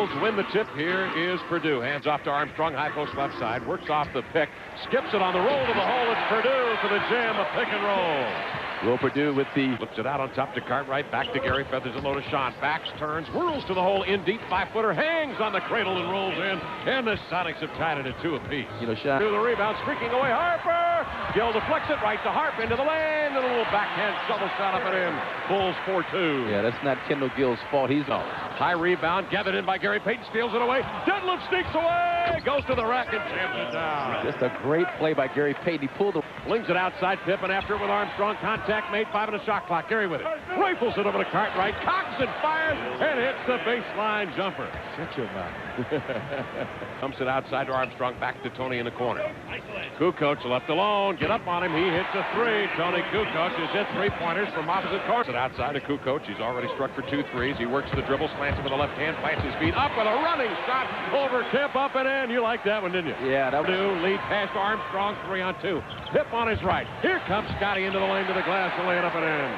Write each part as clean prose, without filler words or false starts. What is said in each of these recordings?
Rebels win the tip. Here is Purdue. Hands off to Armstrong. High post left side. Works off the pick. Skips it on the roll to the hole. It's Purdue for the jam. A pick and roll. Will Purdue with the... Flips it out on top to Cartwright. Back to Gary. Feathers it low to Sean. Backs, turns, whirls to the hole. In deep. 5-footer. Hangs on the cradle and rolls in. And the Sonics have tied it at 2 apiece. You know, Sean... To the rebound. Streaking away. Harper. Gill deflects it right to Harp into the lane. And a little backhand shovel shot up and in. Bulls 4-2. Yeah, that's not Kendall Gill's fault. He's on. High rebound. Gathered in by Gary Payton. Steals it away. Deadlift sneaks away. Goes to the rack and jams it down. Just a great play by Gary Payton. He pulled the... Flings it outside. Pippen after it with Armstrong. Contact made. 5 on the shot clock. Gary with it. Rifles it over to Cartwright. Cocks and fires and hits the baseline jumper. Shut your mouth. Dumps it outside to Armstrong. Back to Tony in the corner. Kukoc left alone. Get up on him. He hits a 3. Tony Kukoc has hit 3-pointers from opposite corner. Outside to Kukoc. He's already struck for 2 threes. He works the dribble. Slants him with the left hand. Plants his feet up with a running shot. Over Kemp. Up and in. You liked that one, didn't you? Yeah. That was... Lead pass to Armstrong. 3-on-2. Pip on his right. Here comes Scotty into the lane to the glass and lay it up and in.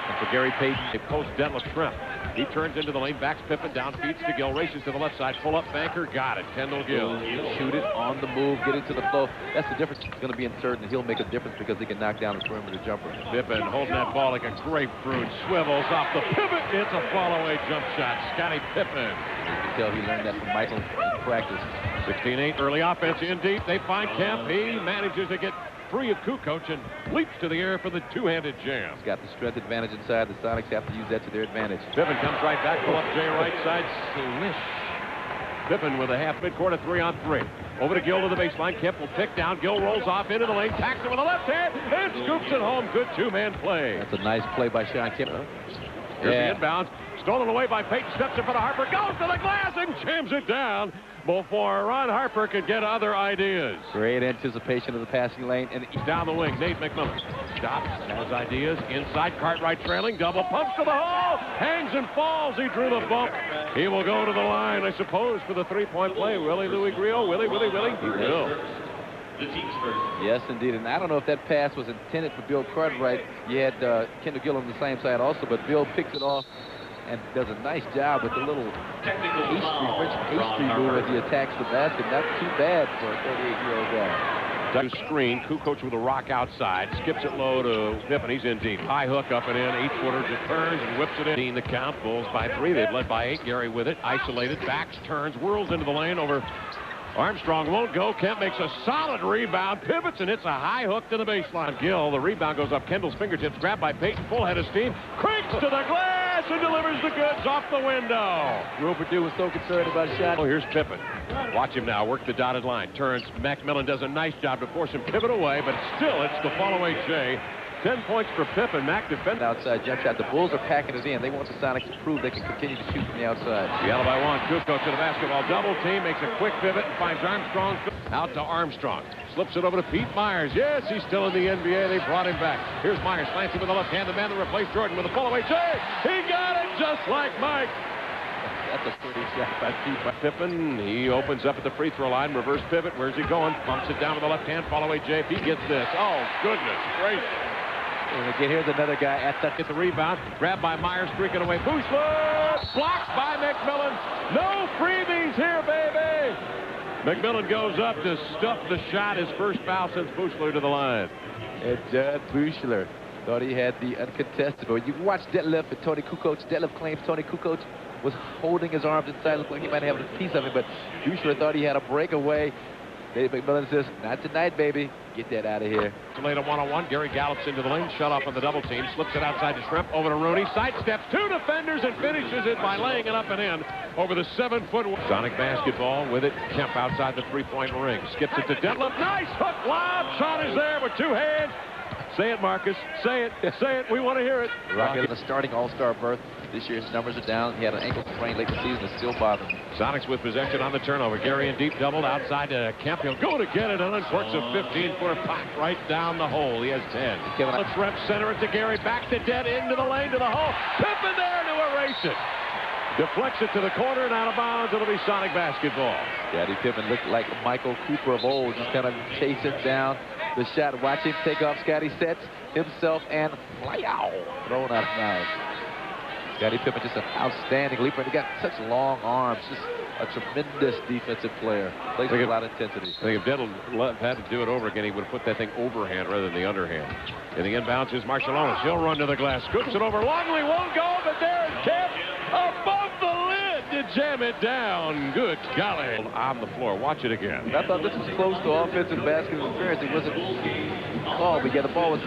And for Gary Payton, they post Detlef Shrimp. He turns into the lane, backs Pippen down, feeds to Gill, races to the left side, pull up banker, got it. Kendall Gill. Shoot it on the move, get it to the flow. That's the difference. It's going to be inserted, and he'll make a difference because he can knock down the perimeter jumper. Pippen holding that ball like a grapefruit, swivels off the pivot. It's a fall-away jump shot. Scotty Pippen. You can tell he learned that from Michael in practice. 16-8, early offense in deep. They find Kemp. He manages to get free of Kukoc and leaps to the air for the two-handed jam. He's got the strength advantage inside. The Sonics have to use that to their advantage. Pippen comes right back, pull up Jay right side, swish. Pippen with a half midcourt, a 3-on-3. Over to Gill to the baseline. Kemp will pick down. Gill rolls off into the lane, tacks it with the left hand, and scoops it home. Good two-man play. That's a nice play by Sean Kemp. Here's the inbound. Stolen away by Payton. Steps in front of Harper. Goes to the glass and jams it down before Ron Harper could get other ideas. Great anticipation of the passing lane. And he's down the wing. Nate McMillan stops, has ideas. Inside, Cartwright trailing. Double pumps to the hole. Hangs and falls. He drew the bump. He will go to the line, I suppose, for the three-point play. Willie Louis Griot. Willie. He will. Yes, indeed. And I don't know if that pass was intended for Bill Cartwright. You had Kendall Gill on the same side also, but Bill picks it off and does a nice job with the little French pastry move as he attacks the basket. Not too bad for a 38-year-old guy. Screen, Kukoc with a rock outside, skips it low to Pippen. He's in deep. High hook up and in, 8-footer, just turns and whips it in. The count, Bulls by 3. They've led by 8. Gary with it, isolated, backs, turns, whirls into the lane over. Armstrong won't go. Kemp makes a solid rebound, pivots, and hits a high hook to the baseline. Gill, the rebound goes up Kendall's fingertips, grabbed by Payton, full head of steam, cranks to the glass and delivers the goods off the window. Will Purdue was so concerned about a shot. Oh, here's Pippen. Watch him now work the dotted line. Turns. McMillan does a nice job to force him pivot away, but still it's the fall-away Jay. 10 points for Pippen. Mac defending. Outside jump shot. The Bulls are packing it in. They want the Sonics to prove they can continue to shoot from the outside. Seattle by 1. Kukoc to the basketball. Double team. Makes a quick pivot and finds Armstrong. Out to Armstrong. Slips it over to Pete Myers. Yes, he's still in the NBA. They brought him back. Here's Myers. Slants him with the left hand. The man that replaced Jordan with a pull-away Jay. He got it just like Mike. That's a pretty shot by Pippen. He opens up at the free throw line. Reverse pivot. Where's he going? Bumps it down with the left hand. Fall-away Jay. If he gets this. Oh, goodness gracious. And again, here's another guy at that. Gets the rebound. Grabbed by Myers, streaking away. Bushler! Blocked by McMillan. No freebies here, baby! McMillan goes up to stuff the shot. His first foul since Bushler to the line. And Judd Bushler thought he had the uncontested. But you watch Detlef and Tony Kukoc. Detlef claims Tony Kukoc was holding his arms inside. Looked like he might have a piece of it, but Bushler thought he had a breakaway. Dave McMillan says, not tonight, baby. Get that out of here. Late on one-on-one. Gary gallops into the lane. Shut off on the double team. Slips it outside to Shrimp. Over to Rooney. Sidesteps 2 defenders and finishes it by laying it up and in over the 7-foot. Sonic basketball with it. Kemp outside the three-point ring. Skips it to Detlef. Nice hook lob. Sean is there with 2 hands. Say it, Marcus. Say it. Say it. We want to hear it. Rocket in a starting all-star berth. This year his numbers are down. He had an ankle sprain late in the season. It's still bothering him. Sonics with possession on the turnover. Gary in deep doubled outside to Kemp. He'll go to get it and uncorks a 15-footer pop right down the hole. He has 10. Let's rep center it to Gary. Back to Dead into the lane to the hole. Pippen there to erase it. Deflects it to the corner and out of bounds. It'll be Sonic basketball. Scottie Pippen looked like Michael Cooper of old. Just kind of chasing down the shot. Watch him take off. Scottie sets himself and fly out. Thrown out of bounds. Scottie Pippen, just an outstanding leaper. He got such long arms. Just a tremendous defensive player. Plays with a lot of intensity. I think if Dental had to do it over again, he would have put that thing overhand rather than the underhand. And the inbounds is Marciulionis. He'll run to the glass. Scoops it over. Longley won't go, but there it kept above the lid to jam it down. Good golly. On the floor. Watch it again. I thought this was close to offensive basket interference. It wasn't called, but yeah, the ball was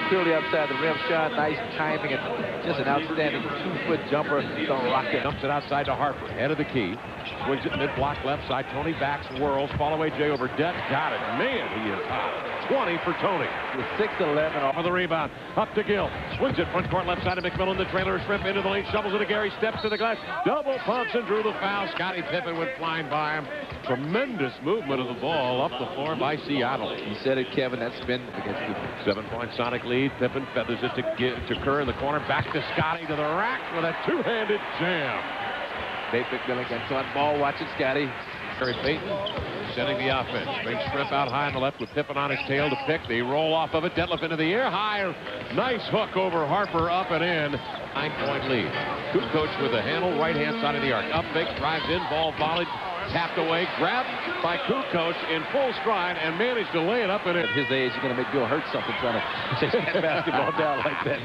clearly outside the rim. Shot, nice timing, and just an outstanding 2-foot jumper. The rocket. Dumps it outside to Harper. Head of the key. Swings it mid-block left side. Tony backs, whirls. Fall away Jay over Det. Got it. Man, he is hot. 20 for Tony. With 6-11 off of the rebound. Up to Gill. Swings it front court left side of McMillan. The trailer shrimp into the lane. Shovels it to Gary. Steps to the glass. Double pumps and drew the foul. Scottie Pippen went flying by him. Tremendous movement of the ball up the floor by Seattle. You said it, Kevin. That's been against the 7-point Sonic lead. Pippen feathers it to Kerr in the corner. Back to Scottie to the rack with a two-handed jam. Nate McMillan gets on ball. Watching Scottie. Gary Payton setting the offense. Brings Shrimp out high on the left with Pippen on his tail to pick. They roll off of it. Detlef into the air. High. Nice hook over Harper. Up and in. 9-point lead. Kukoc with the handle. Right-hand side of the arc. Up fake. Drives in. Ball volleyed. Tapped away. Grabbed by Kukoc in full stride and managed to lay it up and in. At his age, you're going to make Bill hurt something trying to chase that basketball down like that.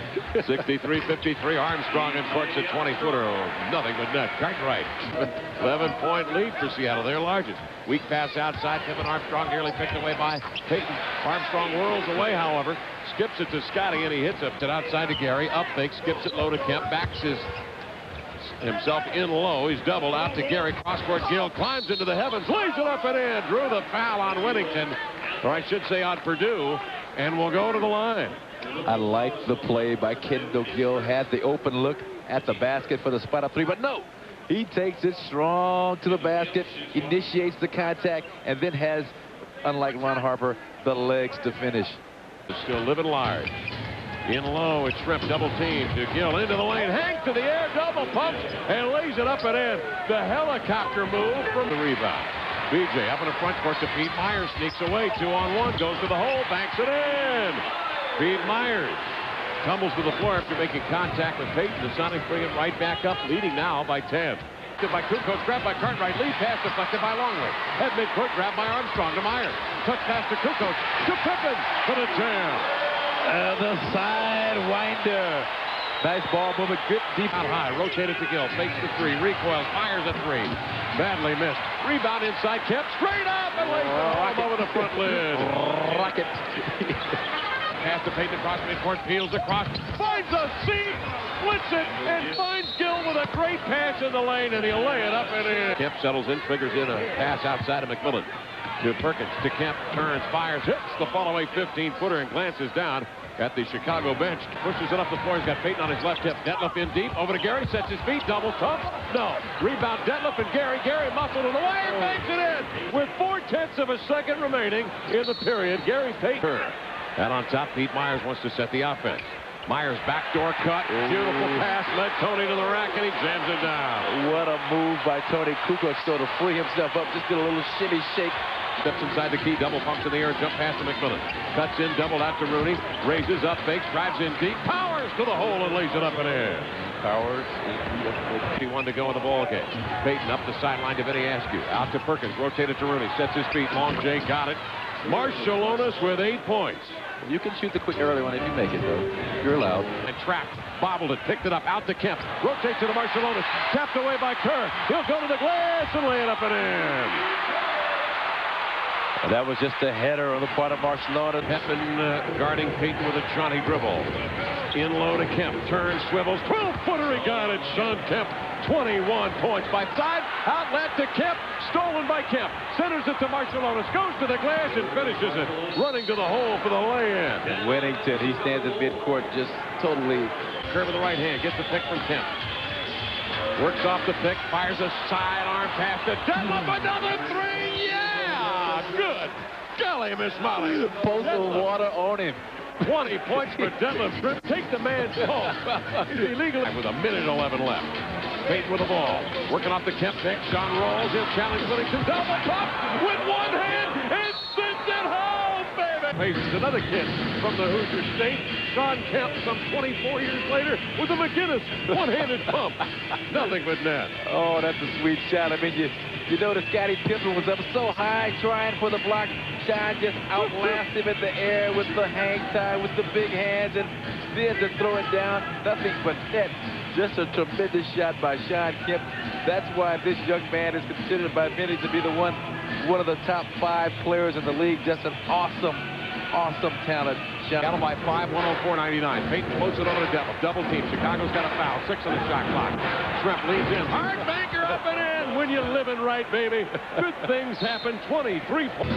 63-53. Armstrong and corks a 20-footer. Nothing but net. Cartwright. 11-point lead for Seattle. Their largest. Weak pass outside. Pippen Armstrong nearly picked away by Payton. Armstrong whirls away, however. Skips it to Scottie, and he hits it outside to Gary. Up fake. Skips it low to Kemp. Backs himself in low. He's doubled out to Gary. Cross-court Gill climbs into the heavens. Lays it up and in. Drew the foul on Whittington. Or I should say on Purdue. And will go to the line. I like the play by Kendall Gill. Had the open look at the basket for the spot up three, but no. He takes it strong to the basket, initiates the contact, and then has, unlike Ron Harper, the legs to finish. Still living large. In low, it's Shrimp double team to Gill into the lane. Hank to the air, double pumps, and lays it up and in. The helicopter move from the rebound. BJ up in the front court to Pete Myers. Sneaks away, 2-on-1. Goes to the hole, banks it in. Pete Myers tumbles to the floor after making contact with Payton. The Sonics bring it right back up, leading now by 10. By Kukoc, grabbed by Cartwright, lead pass deflected by Longley. Head midcourt, grabbed by Armstrong to Myers. Touch pass to Kukoc, to Pippen, for the jam. The sidewinder. Nice ball movement, good deep. Out high, rotated to Gill, fakes the three, recoils, fires a three. Badly missed. Rebound inside, kept straight up and lays it home over the front lid. Rocket. Pass to Payton across midcourt, peels across, finds a seam, splits it, and finds Gill with a great pass in the lane, and he'll lay it up and in. Kemp settles in, triggers in a pass outside of McMillan. To Perkins, to Kemp, turns, fires, hits the fall-away 15-footer and glances down at the Chicago bench. Pushes it up the floor. He's got Payton on his left hip. Detlef in deep. Over to Gary. Sets his feet. Double pumps. No. Rebound Detlef and Gary. Gary muscled in the wire. Banks it in. With 0.4 of a second remaining in the period. Gary Payton. And on top, Pete Myers wants to set the offense. Myers backdoor cut. Beautiful pass. Led Tony to the rack, and he jams it down. What a move by Tony Kukoc to free himself up. Just did a little shimmy shake. Steps inside the key, double pumps in the air, jump pass to McMillan. Cuts in, doubled out to Rooney. Raises up, fakes, drives in deep. Powers to the hole and lays it up and in. Powers is beautiful. He wanted to go in the ball game. Payton up the sideline to Vinny Askew. Out to Perkins, rotated to Rooney. Sets his feet, long Jay got it. Marciulionis with 8 points. You can shoot the quick early one if you make it, though. You're allowed. And trapped, bobbled it, picked it up, out to Kemp. Rotate to the Marciulionis. Tapped away by Kerr. He'll go to the glass and lay it up and in. That was just a header on the part of Marciulionis. Pippen guarding Payton with a Johnny dribble. In low to Kemp. Turns, swivels. 12-footer, he got it. Sean Kemp, 21 points by side. Outlet to Kemp. Stolen by Kemp. Centers it to Marciulionis. Goes to the glass and finishes it. Running to the hole for the lay-in. Whittington, he stands at midcourt just totally. Curve with the right hand. Gets the pick from Kemp. Works off the pick. Fires a sidearm pass to Detlef. Another three. Yeah! Good. Golly, Miss Molly. Postal water on him. 20 points for Detlef. Take the man's home. Illegal with 1:11 left. Payton with the ball. Working off the Kemp pick. Sean rolls. He'll challenge Whittington. Double pop with one hand and sends it home, baby. Faces another kid from the Hoosier State. Sean Kemp some 24 years later with a McGinnis one-handed pump. Nothing but net. Oh, that's a sweet shot. I mean, you notice Scottie Pippen was up so high trying for the block. Sean just outlasted him in the air with the hang tie, with the big hands, and then to throw it down. Nothing but net. Just a tremendous shot by Sean Kemp. That's why this young man is considered by many to be one of the top 5 players in the league. Just an awesome talent. Seattle by 5, 104.99. Peyton floats it over to Devil. Double team. Chicago's got a foul. 6 on the shot clock. Shrimp leads in. Hard banker up and in. When you're living right, baby. Good things happen. 23 points.